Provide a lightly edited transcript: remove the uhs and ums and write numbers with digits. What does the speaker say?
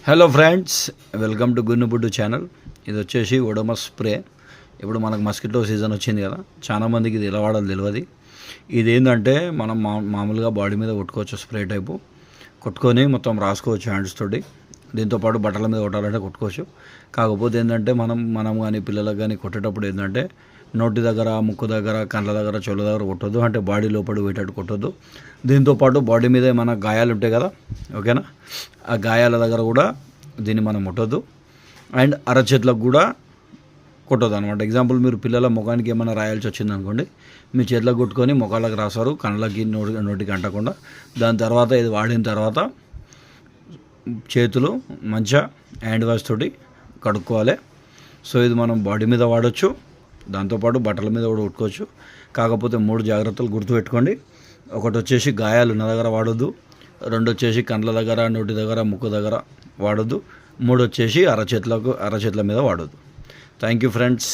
Hello friends, welcome to Gunnubuddu channel. ఇది వచ్చేసి Odomos spray. ఇప్పుడు మనకు మస్కిటో సీజన్ వచ్చింది కదా, చాలామందికి ఇది ఎలా వాడాలో తెలియదు. ఇది ఏంటంటే మనం మామూలుగా బాడీ మీద కొట్టుకోవచ్చు, స్ప్రే టైపు కొట్టుకొని మొత్తం రాసుకోవచ్చు హ్యాండ్స్ తోటి. దీంతోపాటు బట్టల మీద కొట్టాలంటే కొట్టుకోవచ్చు. కాకపోతే ఏంటంటే మనం కానీ పిల్లలకు కానీ కొట్టేటప్పుడు ఏంటంటే నోటి దగ్గర, ముక్కు దగ్గర, కళ్ళ దగ్గర, చెవుల దగ్గర కొట్టొద్దు, అంటే బాడీ లోపల పోయేటట్టు కొట్టొద్దు. దీంతోపాటు బాడీ మీద ఏమైనా గాయాలు ఉంటాయి కదా, ఓకేనా, ఆ గాయాల దగ్గర కూడా దీన్ని మనం ముట్టొద్దు. అండ్ అరచేతులకు కూడా కొట్టొద్దు అనమాట. ఎగ్జాంపుల్, మీరు పిల్లల ముఖానికి ఏమైనా రాయాల్సి వచ్చింది అనుకోండి, మీ చేతిలో కొట్టుకొని ముఖాలకు రాస్తారు, కళ్ళకి నోటికి అంటకుండా. దాని తర్వాత ఇది వాడిన తర్వాత చేతులు మంచిగా హ్యాండ్ వాష్ తోటి కడుక్కోవాలి. సో ఇది మనం బాడీ మీద వాడచ్చు, దాంతోపాటు బట్టల మీద కూడా కొట్టుకోవచ్చు. కాకపోతే 3 జాగ్రత్తలు గుర్తుపెట్టుకోండి. ఒకటి వచ్చేసి గాయాలు ఉన్న దగ్గర వాడొద్దు, 2 వచ్చేసి కండ్ల దగ్గర, నోటి దగ్గర, ముక్కు దగ్గర వాడొద్దు, 3 వచ్చేసి అరచేతుల మీద వాడొద్దు. Thank you friends.